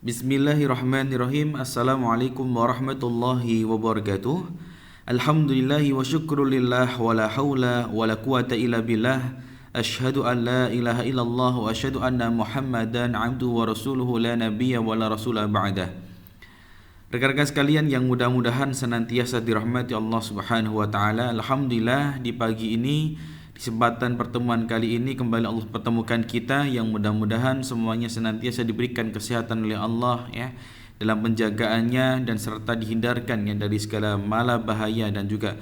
Bismillahirrahmanirrahim. Assalamualaikum warahmatullahi wabarakatuh. Alhamdulillahi wa syukrulillah wa la hawla wa la quwata illa billah. Asyhadu an la ilaha illallah wa asyhadu anna Muhammadan abduhu wa rasuluhu la nabiyya wa la rasula ba'dah. Rekan-rekan sekalian yang mudah-mudahan senantiasa dirahmati Allah Subhanahu wa taala. Alhamdulillah di pagi ini, kesempatan pertemuan kali ini kembali Allah pertemukan kita, yang mudah-mudahan semuanya senantiasa diberikan kesehatan oleh Allah ya, dalam penjagaannya dan serta dihindarkan ya dari segala mala bahaya dan juga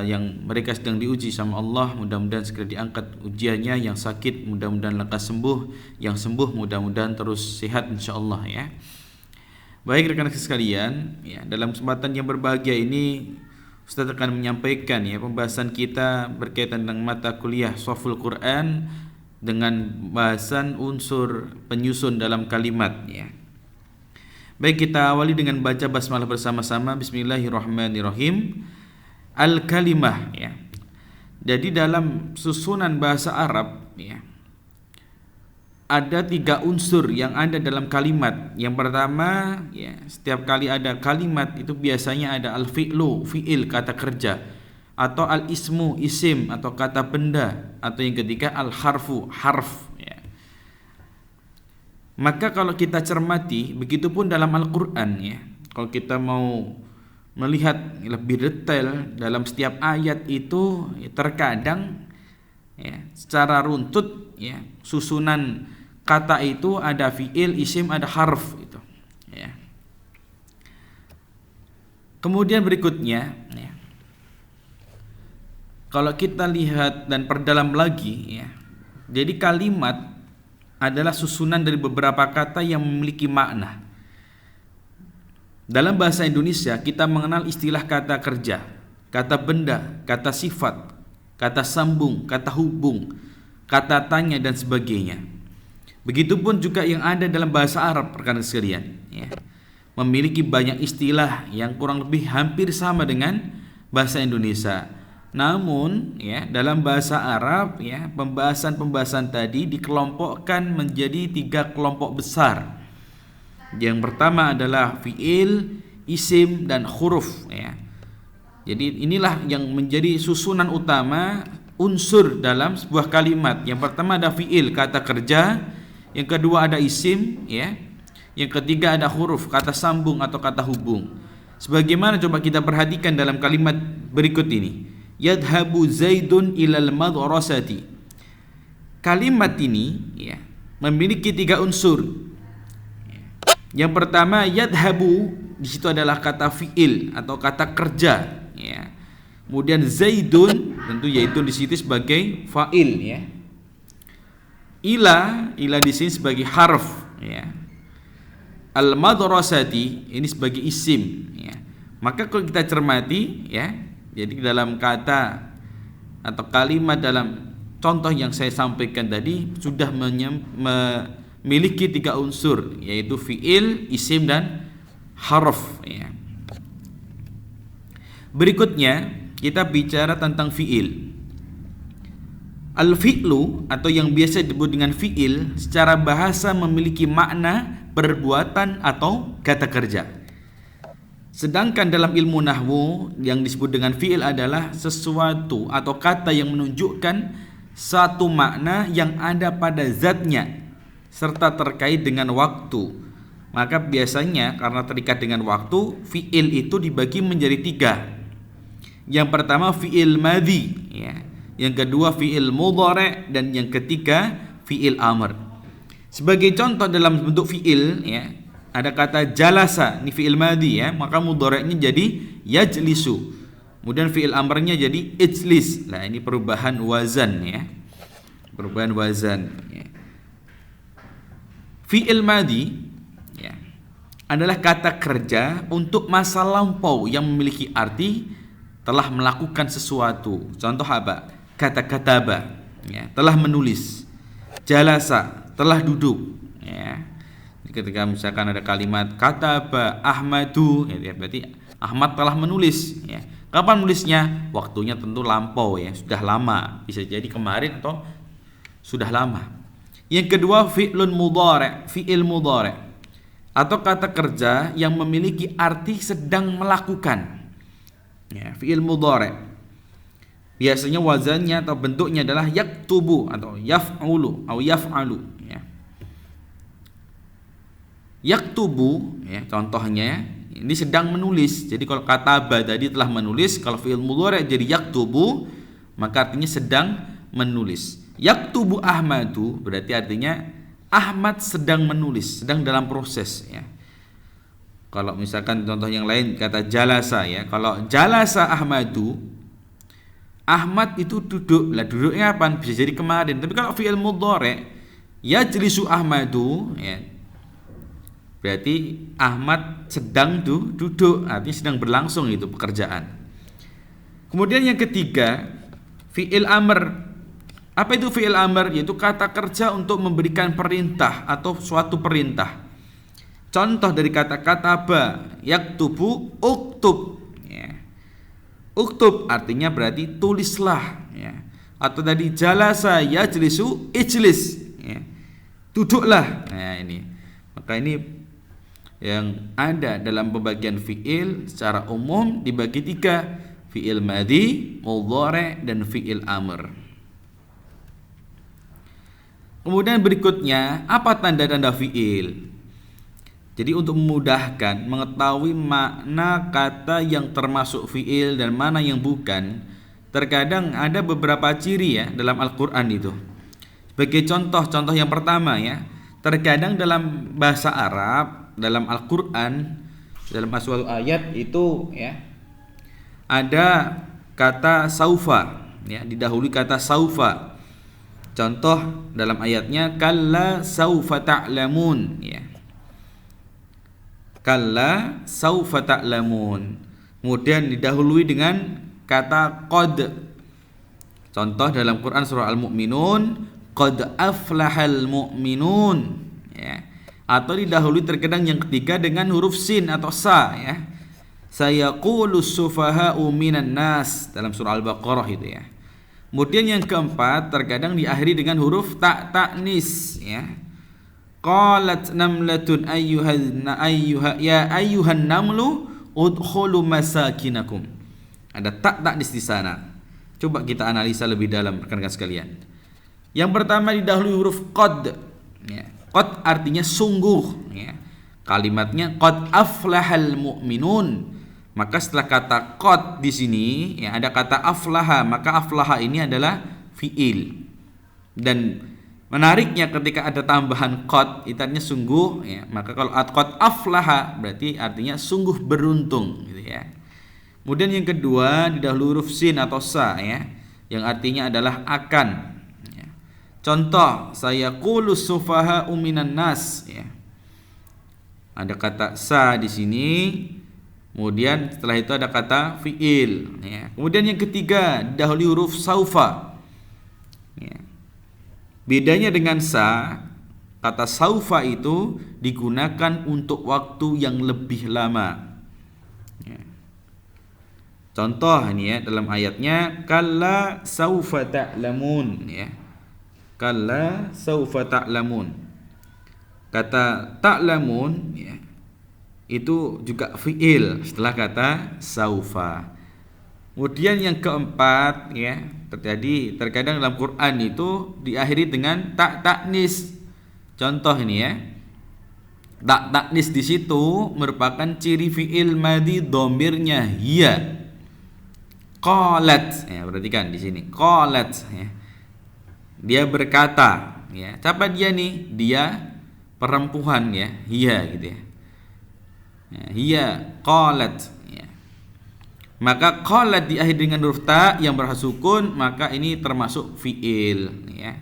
yang mereka sedang diuji sama Allah. Mudah-mudahan segera diangkat ujiannya, yang sakit mudah-mudahan lekas sembuh, yang sembuh mudah-mudahan terus sehat insyaallah ya. Baik rekan-rekan sekalian ya, dalam kesempatan yang berbahagia ini Ustaz akan menyampaikan ya pembahasan kita berkaitan dengan mata kuliah Shaful Quran dengan bahasan unsur penyusun dalam kalimat ya. Baik, kita awali dengan baca basmalah bersama-sama. Bismillahirrahmanirrahim. Al-kalimah ya. Jadi dalam susunan bahasa Arab ya, ada 3 unsur yang ada dalam kalimat. Yang pertama ya, setiap kali ada kalimat itu biasanya ada al-fi'lu, fi'il, kata kerja, atau al-ismu, isim atau kata benda, atau yang ketiga al-harfu, harf ya. Maka kalau kita cermati, begitupun dalam Al-Qur'an ya. Kalau kita mau melihat lebih detail dalam setiap ayat itu ya, terkadang ya, secara runtut ya, susunan kata itu ada fi'il, isim, ada harf itu ya. Kemudian berikutnya ya, kalau kita lihat dan perdalam lagi ya, jadi kalimat adalah susunan dari beberapa kata yang memiliki makna. Dalam bahasa Indonesia kita mengenal istilah kata kerja, kata benda, kata sifat, kata sambung, kata hubung, kata tanya dan sebagainya. Begitupun juga yang ada dalam bahasa Arab rekan sekalian ya, memiliki banyak istilah yang kurang lebih hampir sama dengan bahasa Indonesia. Namun ya, dalam bahasa Arab ya, pembahasan tadi dikelompokkan menjadi 3 kelompok besar. Yang pertama adalah fi'il, isim dan huruf ya. Jadi inilah yang menjadi susunan utama unsur dalam sebuah kalimat. Yang pertama ada fi'il, kata kerja. Yang kedua ada isim ya. Yang ketiga ada huruf, kata sambung atau kata hubung. Sebagaimana coba kita perhatikan dalam kalimat berikut ini. Yadhabu Zaidun ilal madrasati. Kalimat ini ya, memiliki 3 unsur. Yang pertama yadhabu, di situ adalah kata fi'il atau kata kerja ya. Kemudian Zaidun, tentu yaitu di situ sebagai fa'il ya. Ila di sini sebagai harf ya. Al-madrasati ini sebagai isim ya. Maka kalau kita cermati ya, jadi dalam kata atau kalimat dalam contoh yang saya sampaikan tadi sudah memiliki 3 unsur, yaitu fi'il, isim dan harf ya. Berikutnya kita bicara tentang fi'il. Al-fi'lu atau yang biasa disebut dengan fi'il secara bahasa memiliki makna perbuatan atau kata kerja. Sedangkan dalam ilmu nahwu yang disebut dengan fi'il adalah sesuatu atau kata yang menunjukkan satu makna yang ada pada zatnya serta terkait dengan waktu. Maka biasanya karena terikat dengan waktu, fi'il itu dibagi menjadi 3. Yang pertama fi'il madhi ya. Yang kedua fi'il mudhari' dan yang ketiga fi'il amr. Sebagai contoh dalam bentuk fi'il ya, ada kata jalasa, ini fi'il madhi ya, maka mudhari'nya jadi yajlisu. Kemudian fi'il amrnya jadi ijlis. Nah, ini perubahan wazan ya. Perubahan wazan ya. Fi'il madhi ya, adalah kata kerja untuk masa lampau yang memiliki arti telah melakukan sesuatu. Contoh apa? Kata kataba ya, telah menulis. Jalasa, telah duduk ya. Ketika misalkan ada kalimat kataba Ahmadu ya, berarti Ahmad telah menulis ya. Kapan menulisnya? Waktunya tentu lampau ya, sudah lama, bisa jadi kemarin atau sudah lama. Yang kedua fi'lun mudhari', fi'il mudhari'. atau kata kerja yang memiliki arti sedang melakukan. Ya, fi'il mudhari'. Biasanya wazannya atau bentuknya adalah yaktubu atau yaf'ulu atau yaf'alu. Ya. Yaktubu, ya, contohnya ini sedang menulis. Jadi kalau kataba tadi telah menulis, kalau fi'il mudhari' jadi yaktubu, maka artinya sedang menulis. Yaktubu Ahmadu berarti artinya Ahmad sedang menulis, sedang dalam proses, ya. Kalau misalkan contoh yang lain kata jalasa, ya. Kalau jalasa Ahmadu, Ahmad itu duduk. Lah duduknya apa? Bisa jadi kemarin. Tapi kalau fi'il mudhari' yajlisu Ahmadu, ya, berarti Ahmad sedang duduk, artinya sedang berlangsung itu pekerjaan. Kemudian yang ketiga, fi'il amr. Apa itu fi'il amr? Yaitu kata kerja untuk memberikan perintah atau suatu perintah. Contoh dari kata-kata ba, yaktubu uktub, ya. Uktub artinya berarti tulislah, ya. Atau tadi jalasa yajlisu ijlis, ya. Duduklah. Nah ini. Maka ini yang ada dalam pembagian fi'il secara umum dibagi tiga: fi'il madhi, mudhari', dan fi'il amr. Kemudian berikutnya, apa tanda-tanda fi'il? Jadi untuk memudahkan mengetahui makna kata yang termasuk fi'il dan mana yang bukan, terkadang ada beberapa ciri, ya, dalam Al-Quran itu. Sebagai contoh yang pertama, ya, terkadang dalam bahasa Arab, dalam Al-Quran, dalam suatu ayat itu, ya, ada kata saufa, ya, didahului kata saufa. Contoh dalam ayatnya kalla saufa ta'lamun, ya. Kalla saufa ta'lamun. Kemudian didahului dengan kata qad. Contoh dalam Quran surah Al-Mu'minun, qad aflahal mu'minun, ya. Atau didahului terkadang yang ketiga dengan huruf sin atau sa, ya. Sayaqulus sufaha'u minan nas dalam surah Al-Baqarah itu, ya. Kemudian yang keempat terkadang diakhiri dengan huruf ta'nis, ya. Qalat namlatun ayyuhan namlu udkhulu masakinakum. Ada ta'nis di sana. Coba kita analisa lebih dalam rekan-rekan sekalian. Yang pertama didahului huruf qad, ya. Qad artinya sungguh, ya. Kalimatnya qad aflahal mu'minun. Maka setelah kata qad di sini, ya, ada kata aflaha, maka aflaha ini adalah fi'il. Dan menariknya ketika ada tambahan qad, itu artinya sungguh, ya. Maka kalau qad aflaha berarti artinya sungguh beruntung, gitu, ya. Kemudian yang kedua didahului huruf sin atau sa, ya, yang artinya adalah akan, ya. Contoh sayaqulus sufaha'u minan nas, ya. Ada kata sa di sini. Kemudian setelah itu ada kata fi'il, ya. Kemudian yang ketiga didahului huruf saufa, ya. Bedanya dengan sa, kata saufa itu digunakan untuk waktu yang lebih lama, ya. Contoh ini, ya, dalam ayatnya kalla saufa ta'lamun, ya. Kalla saufa ta'lamun. Kata ta'lamun, ya, itu juga fi'il setelah kata saufa. Kemudian yang keempat, ya, terkadang dalam Quran itu diakhiri dengan ta'nis. Contoh ini, ya. Ta'nis di situ merupakan ciri fi'il madhi dhamirnya hiya. Qalat, ya, perhatikan di sini qalat, ya. Dia berkata, ya. Siapa dia nih? Dia perempuan, ya, hiya gitu, ya. Hiya qalat, ya. Maka qalat diakhiri dengan huruf ta yang berhasil sukun, maka ini termasuk fi'il, ya.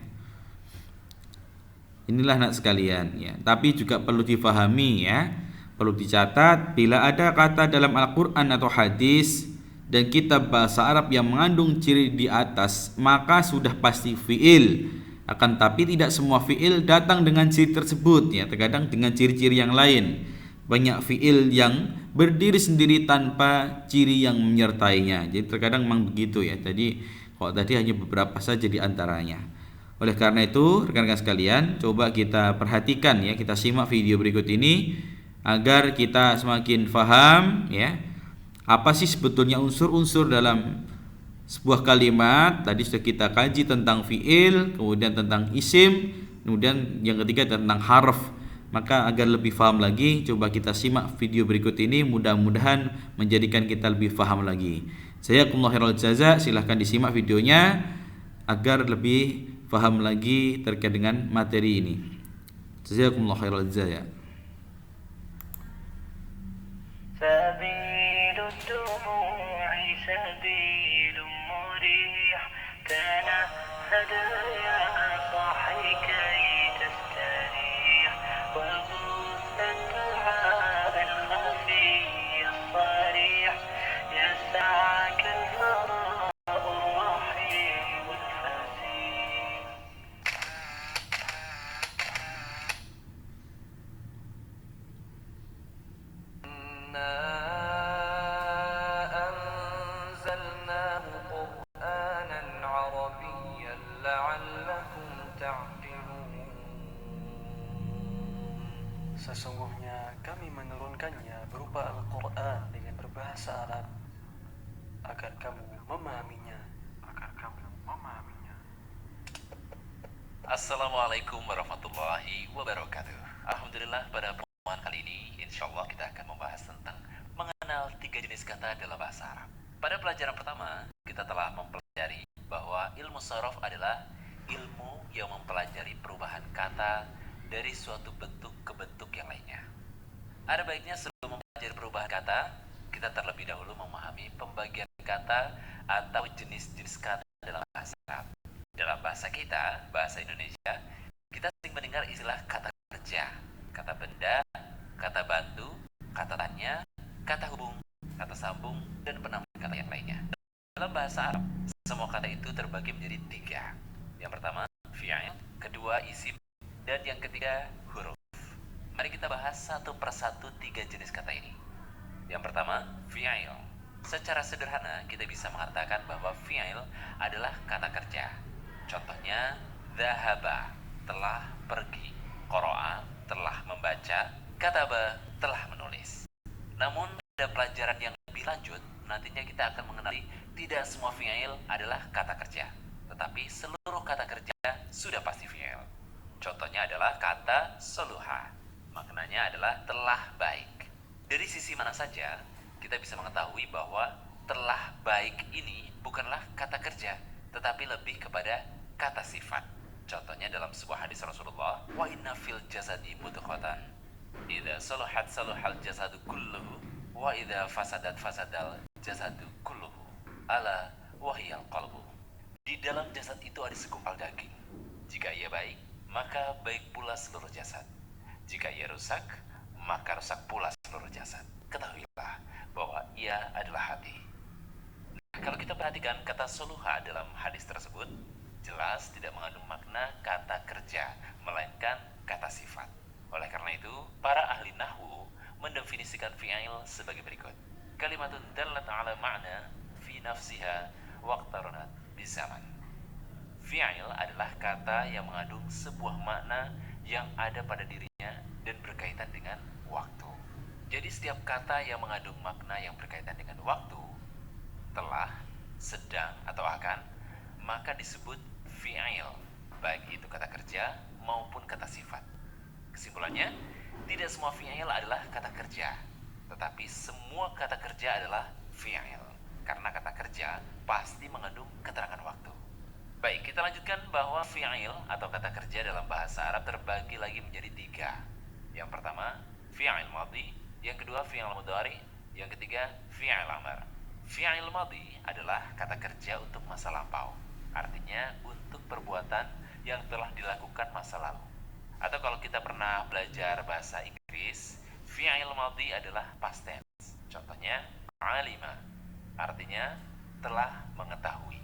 Inilah anak sekalian, ya. Tapi juga perlu difahami, ya. Perlu dicatat bila ada kata dalam Al-Qur'an atau hadis dan kitab bahasa Arab yang mengandung ciri di atas, maka sudah pasti fi'il. Akan tapi tidak semua fi'il datang dengan ciri tersebut, ya. Terkadang dengan ciri-ciri yang lain. Banyak fi'il yang berdiri sendiri tanpa ciri yang menyertainya. Jadi terkadang memang begitu, ya. Jadi kalau tadi hanya beberapa saja di antaranya. Oleh karena itu rekan-rekan sekalian, coba kita perhatikan, ya, kita simak video berikut ini agar kita semakin faham ya apa sih sebetulnya unsur-unsur dalam sebuah kalimat. Tadi sudah kita kaji tentang fiil, kemudian tentang isim, kemudian yang ketiga tentang harf. Maka agar lebih paham lagi, coba kita simak video berikut ini, mudah-mudahan menjadikan kita lebih paham lagi. Jazakumullahu khairal jaza, silahkan disimak videonya agar lebih paham lagi terkait dengan materi ini. Jazakumullahu khairal jaza. سبيل الدموع سبيل مريح تنهد يا صاحي كي تستريح وبث الدعاء الخفي الصريح يسعك الفراء الرحيم الفسيح. أنزلناه قرآنا عربيا لعلكم تعقلون. Sesungguhnya kami menurunkannya berupa Al-Quran dengan berbahasa Arab agar kamu memahaminya. Assalamualaikum warahmatullahi wabarakatuh. Alhamdulillah, pada pertemuan kali ini insyaallah kita akan membahas tentang mengenal 3 jenis kata dalam bahasa Arab. Pada pelajaran pertama kita telah mempelajari bahwa ilmu sharaf adalah ilmu yang mempelajari perubahan kata dari suatu bentuk ke bentuk yang lainnya. Ada baiknya sebelum mempelajari perubahan kata, kita terlebih dahulu memahami pembagian kata atau jenis-jenis kata dalam bahasa Arab. Dalam bahasa kita, bahasa Indonesia, kita sering mendengar istilah kata kerja, kata benda, kata bantu, kata tanya, kata hubung, kata sambung, dan penambahan kata yang lainnya. Dalam bahasa Arab, semua kata itu terbagi menjadi 3. Yang pertama, fi'il, kedua, isim, dan yang ketiga, huruf. Mari kita bahas satu persatu 3 jenis kata ini. Yang pertama, fi'il. Secara sederhana, kita bisa mengatakan bahwa fi'il adalah kata kerja. Contohnya, dhahaba, telah pergi, qara'a, telah membaca, kataba, telah menulis. Namun, pada pelajaran yang lebih lanjut, nantinya kita akan mengenali tidak semua fi'il adalah kata kerja, tetapi seluruh kata kerja sudah pasti fi'il. Contohnya adalah kata soluha, maknanya adalah telah baik. Dari sisi mana saja, kita bisa mengetahui bahwa telah baik ini bukanlah kata kerja, tetapi lebih kepada kata sifat. Contohnya dalam sebuah hadis Rasulullah, wa inna fil jasadi mudghatan idza salahat salahal jasadu kulluhu wa idza fasadat fasadal jasadu kulluhu ala wahiyal qalbu. Di dalam jasad itu ada segumpal daging. Jika ia baik, maka baik pula seluruh jasad. Jika ia rusak, maka rusak pula seluruh jasad. Ketahuilah bahwa ia adalah hati. Kalau kita perhatikan kata soluha dalam hadis tersebut, jelas tidak mengandung makna kata kerja, melainkan kata sifat. Oleh karena itu, para ahli nahwu mendefinisikan fi'il sebagai berikut. Kalimatun dallat ala ma'na fi nafsiha waqtaranat bizaman. Fi'il adalah kata yang mengandung sebuah makna yang ada pada dirinya dan berkaitan dengan waktu. Jadi setiap kata yang mengandung makna yang berkaitan dengan waktu, telah, sedang, atau akan, maka disebut fi'il, baik itu kata kerja maupun kata sifat. Kesimpulannya, tidak semua fi'il adalah kata kerja, tetapi semua kata kerja adalah fi'il, karena kata kerja pasti mengandung keterangan waktu. Baik, kita lanjutkan bahwa fi'il atau kata kerja dalam bahasa Arab terbagi lagi menjadi 3. Yang pertama, fi'il madhi, yang kedua fi'il mudhari, yang ketiga fi'il amar. Fi'il madhi adalah kata kerja untuk masa lampau, artinya untuk perbuatan yang telah dilakukan masa lalu. Atau kalau kita pernah belajar bahasa Inggris, fi'il madhi adalah past tense. Contohnya alima, artinya telah mengetahui.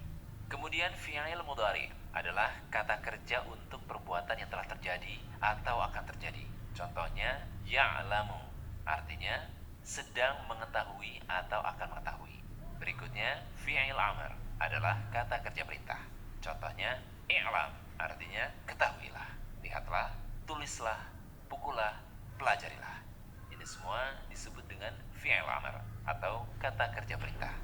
Kemudian fi'il mudhari adalah kata kerja untuk perbuatan yang telah terjadi atau akan terjadi. Contohnya ya'lamu, artinya sedang mengetahui atau akan mengetahui. Berikutnya fi'il amr adalah kata kerja perintah. Contohnya i'lam, artinya ketahuilah, lihatlah, tulislah, pukullah, pelajarilah. Ini semua disebut dengan fi'il amr atau kata kerja perintah.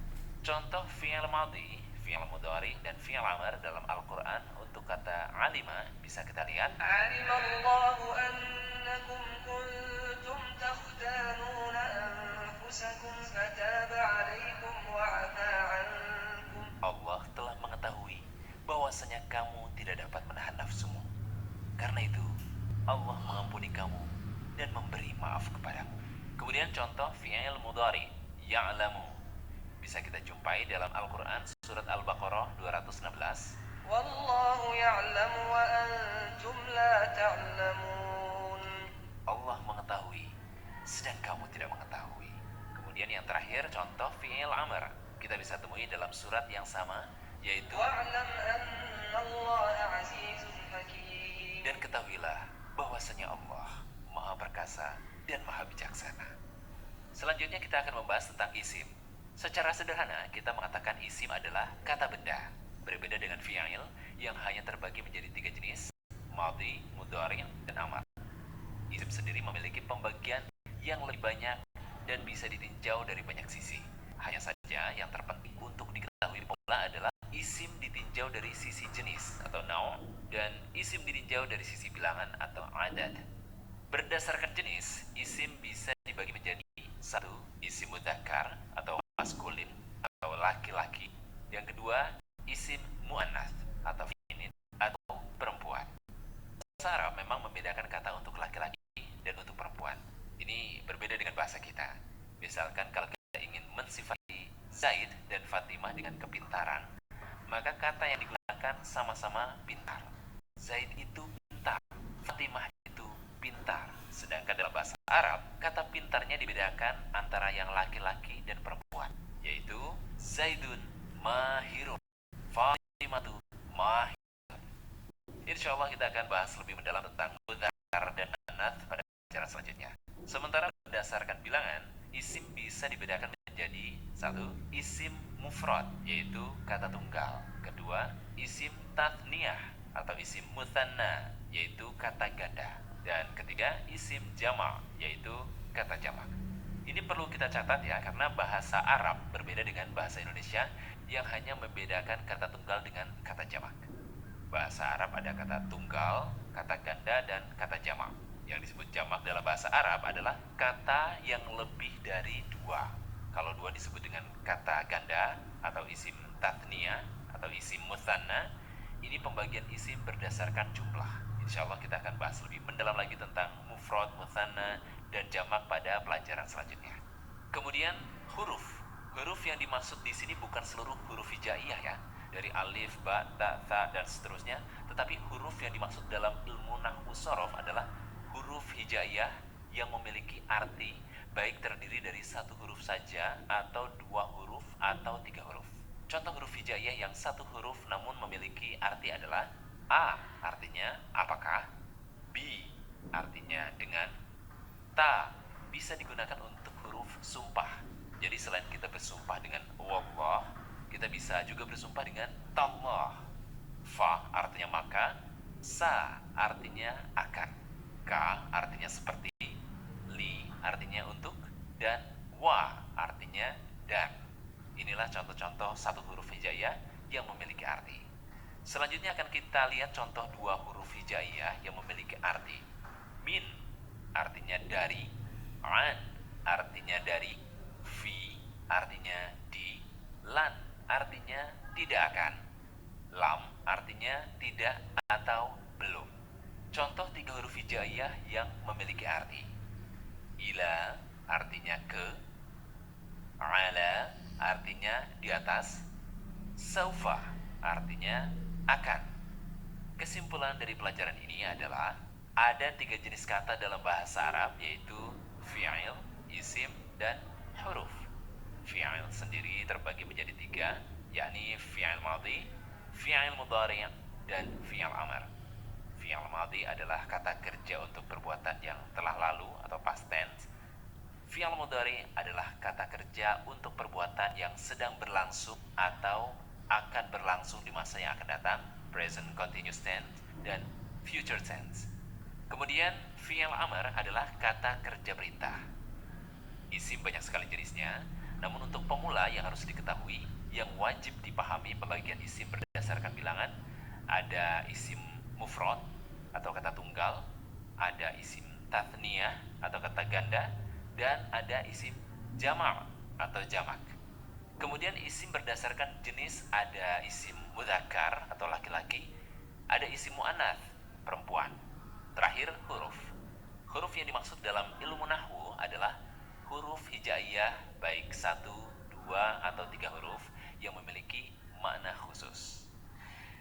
Contoh fi'il madhi, fi'il mudhari, dan fi'il amr dalam Al-Quran untuk kata alima bisa kita lihat. علم الله أنكم كنتم تختانون أنفسكم فتاب عليكم وعفى عنكم. Allah telah mengetahui bahwasanya kamu tidak dapat menahan nafsumu. Karena itu, Allah mengampuni kamu dan memberi maaf kepadamu. Kemudian contoh fi'il mudhari, ya'lamu, bisa kita jumpai dalam Al-Quran surat Al-Baqarah 216. والله يعلم وأنتم لا تعلمون. Allah mengetahui, sedang kamu tidak mengetahui. Kemudian yang terakhir contoh fi'il amr, kita bisa temui dalam surat yang sama, yaitu واعلم أن الله عزيز حكيم. dan ketahuilah bahwasanya Allah Maha Perkasa dan Maha Bijaksana. Selanjutnya kita akan membahas tentang isim. Secara sederhana kita mengatakan isim adalah kata benda. Berbeda dengan fi'il yang hanya terbagi menjadi 3 jenis, madhi, mudhari, dan amar. Isim sendiri memiliki pembagian yang lebih banyak dan bisa ditinjau dari banyak sisi. Hanya saja yang terpenting untuk diketahui pula adalah isim ditinjau dari sisi jenis atau naum dan isim ditinjau dari sisi bilangan atau adad. Berdasarkan jenis, isim bisa dibagi menjadi 1. Isim mudzakkar atau maskulin atau laki-laki. Yang kedua, isim muannats atau feminin atau perempuan. Bahasa Arab memang membedakan kata untuk laki-laki dan untuk perempuan. Ini berbeda dengan bahasa kita. Misalkan kalau kita ingin mensifati Zaid dan Fatimah dengan kepintaran, maka kata yang digunakan sama-sama pintar. Zaid itu pintar, Fatimah itu pintar. Sedangkan dalam bahasa Arab, kata pintarnya dibedakan antara yang laki-laki dan perempuan, yaitu Zaidun mahirun, Fatimatu mahirun. Insya Allah kita akan bahas lebih mendalam tentang mudzakkar dan muannats pada pelajaran selanjutnya. Sementara berdasarkan bilangan, isim bisa dibedakan menjadi 1. Isim mufrad, yaitu kata tunggal. Kedua, isim tathniyah atau isim mutsanna, yaitu kata ganda. Dan ketiga, isim jama', yaitu kata jamak. Ini perlu kita catat ya, karena bahasa Arab berbeda dengan bahasa Indonesia yang hanya membedakan kata tunggal dengan kata jamak. Bahasa Arab ada kata tunggal, kata ganda, dan kata jamak. Yang disebut jamak dalam bahasa Arab adalah kata yang lebih dari 2. Kalau 2 disebut dengan kata ganda atau isim tathniyah atau isim mutsanna. Ini pembagian isim berdasarkan jumlah. Insya Allah kita akan bahas lebih mendalam lagi tentang mufrad, mutsanna, dan jamak pada pelajaran selanjutnya. Kemudian huruf. Huruf yang dimaksud di sini bukan seluruh huruf hijaiyah ya, dari alif, ba, ta, tha, dan seterusnya, tetapi huruf yang dimaksud dalam ilmu nahwu shorof adalah huruf hijaiyah yang memiliki arti baik terdiri dari 1 huruf saja atau 2 huruf atau 3 huruf. Contoh huruf hijaiyah yang 1 huruf namun memiliki arti adalah A artinya apakah, B artinya dengan, ta bisa digunakan untuk huruf sumpah. Jadi selain kita bersumpah dengan wallah, kita bisa juga bersumpah dengan tallah. Fa artinya maka, sa artinya akan, ka artinya seperti, li artinya untuk, dan wa artinya dan. Inilah contoh-contoh 1 huruf hijaiyah yang memiliki arti. Selanjutnya akan kita lihat contoh 2 huruf hijaiyah yang memiliki arti. Min artinya dari, an artinya dari, fi artinya di, lan artinya tidak akan, lam artinya tidak atau belum. Contoh 3 huruf hijaiyah yang memiliki arti. Ila artinya ke, ala artinya di atas, saufa artinya akan. Kesimpulan dari pelajaran ini adalah ada 3 jenis kata dalam bahasa Arab, yaitu fi'il, isim, dan huruf. Fi'il sendiri terbagi menjadi 3, yakni fi'il madhi, fi'il mudhari, dan fi'il amr. Fi'il madhi adalah kata kerja untuk perbuatan yang telah lalu atau past tense. Fi'il mudhari adalah kata kerja untuk perbuatan yang sedang berlangsung atau akan berlangsung di masa yang akan datang, present continuous tense, dan future tense. Kemudian fi'il amr adalah kata kerja perintah. Isim banyak sekali jenisnya, namun untuk pemula yang harus diketahui, yang wajib dipahami pembagian isim berdasarkan bilangan, ada isim mufrad atau kata tunggal, ada isim tathniyah atau kata ganda, dan ada isim jama' atau jamak. Kemudian isim berdasarkan jenis, ada isim mudzakkar atau laki-laki, ada isim muannats perempuan. Terakhir huruf. Huruf yang dimaksud dalam ilmu nahwu adalah huruf hijaiyah, baik 1, 2, atau 3 huruf yang memiliki makna khusus.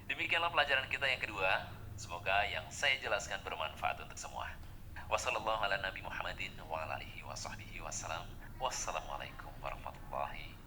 Demikianlah pelajaran kita yang kedua. Semoga yang saya jelaskan bermanfaat untuk semua. Wassalamualaikum warahmatullahi wabarakatuh.